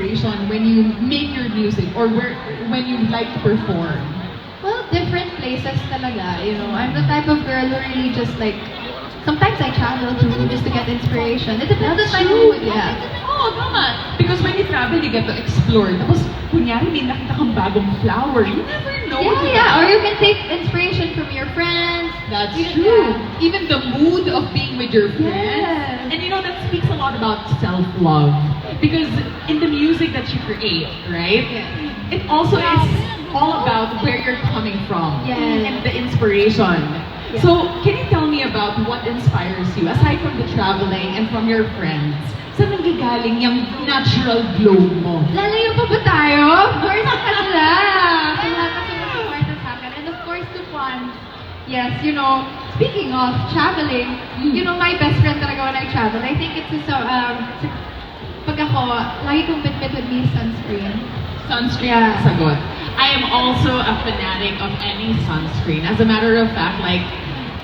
inspiration when you make your music or when you like to perform? Well, different places talaga, you know. I'm the type of girl who really just like, sometimes I travel too just to get inspiration. It depends on the mood, yeah. Oo, tama. Because when you travel, you get to explore. Tapos, kunyari, may nakita kang bagong flower. You never know. Yeah, diba? yeah. Or you can take inspiration from your friends. That's You- true. yeah. Even the mood of being with your friends. Yes. And you know, that speaks a lot about self-love. Because in the music that you create, right? It also is all about where you're coming from. Yes. And the inspiration. Yeah. So, can you tell me about what inspires you, aside from the traveling and from your friends? Saan nanggagaling yung natural glow mo? Lalayo pa ba tayo? Of course, sa kanila. Sa lahat na sumusuporta sa akin. And of course, to fun. Yes, you know, speaking of traveling, you know, my best friend talaga when I travel, I think it's pag ako, lagi kong bit-bit with me sunscreen. Sunscreen, Yeah. sagot. I am also a fanatic of any sunscreen. As a matter of fact, like,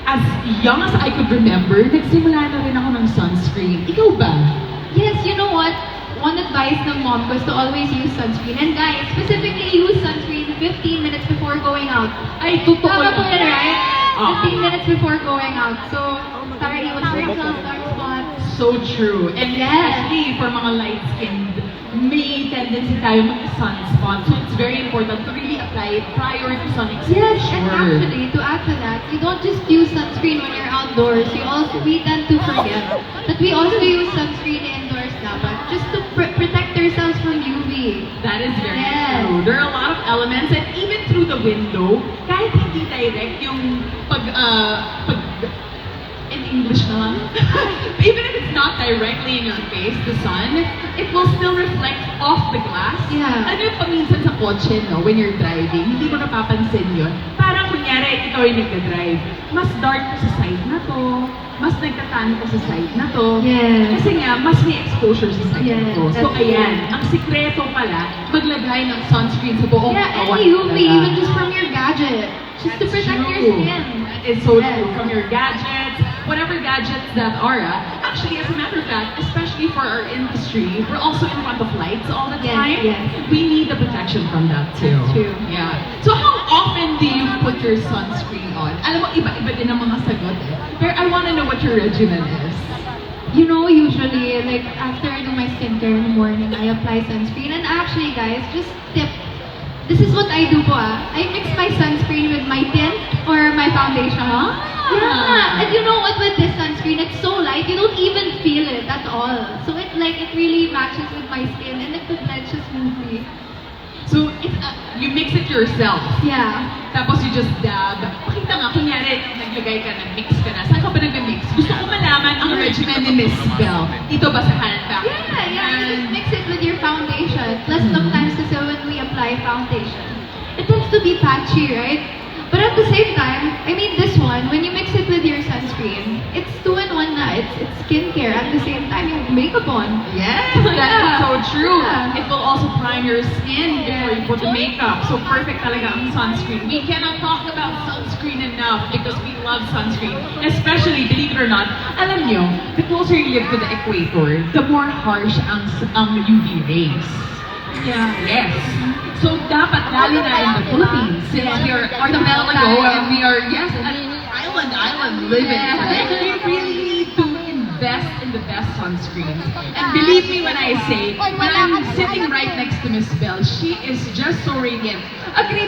as young as I could remember, nagsimula na rin ako ng sunscreen. Ikaw ba? Yes, you know what? One advice ng mom ko is to always use sunscreen. And guys, specifically use sunscreen 15 minutes before going out. Ay, totoo Tama po yan. yun, right? Oo. 15 minutes before going out. So, para iwas wrinkles, dark spots. So true. And Yes. especially for mga light-skinned, may tendency tayo mag-sunspot. So it's very important to really apply it prior to sun exposure. Yes, and actually, to add to that, you don't just use sunscreen when you're outdoors. We tend to forget that we also use sunscreen indoors dapat, just to protect ourselves from UV. That is very Yes. true. There are a lot of elements, and even through the window, kahit hindi direct yung in English na lang. Even if it's not directly in your face, the sun, it will still reflect off the glass. Yeah. Ano yung paminsan sa kotse, no, when you're driving, hindi mo napapansin yun. Parang kunyari, ikaw yung nagda-drive. Mas dark ko sa side na to, mas nagtatan ko sa side na to. Yes. Kasi nga, mas may exposure sa side na Yes, to. So that's ayan, true. ang sikreto pala, maglagay ng sunscreen sa buong Yeah, and katawan UV, talaga. even just from your gadget. Just to That's protect true. your skin. It's so Yes. true. From your gadgets, whatever gadgets that are. Actually, as a matter of fact, especially for our industry, we're also in front of lights all the Yes, time. yes. We need the protection from that too. That's true. Yeah. So how often do you put your sunscreen on? Alam mo, iba-iba din ang mga sagot eh. Pero I want to know what your regimen is. You know, usually, like, after I do my skincare in the morning, I apply sunscreen. And actually, guys, just tip. This is what I do po I mix my sunscreen with my tint or my foundation. Yeah. And you know what, with this sunscreen, it's so light, you don't even feel it at all. So it really matches with my skin and it blends just smoothly. So it's, you mix it yourself. Yeah. Tapos you just dab. Pakita nga, kunyari, naglagay ka, nag-mix ka na. Saan ka ba nag-mix? Gusto ko malaman ang regimen ni Miss Belle. Ito ba sa handbag? Yeah, you just mix it with your foundation. Plus, sometimes kasi when we apply foundation, it tends to be patchy, right? But at the same time, I mean this one, when you mix it with your sunscreen, it's 2-in-1 na. It's skincare. At the same time, you have makeup on. Yes, that is so true. Yeah. It will also prime your skin before you put the makeup. So perfect talaga ang sunscreen. We cannot talk about sunscreen enough because we love sunscreen. Especially, believe it or not, alam nyo, the closer you live to the equator, the more harsh ang UV rays. Yeah. Yes. So dapat lalo na in the Philippines, since we are archipelago and we are, yes, an island living, right? We really need to invest in the best sunscreens. And believe me when I say, when I'm sitting right next to Miss Belle, she is just so radiant. Agree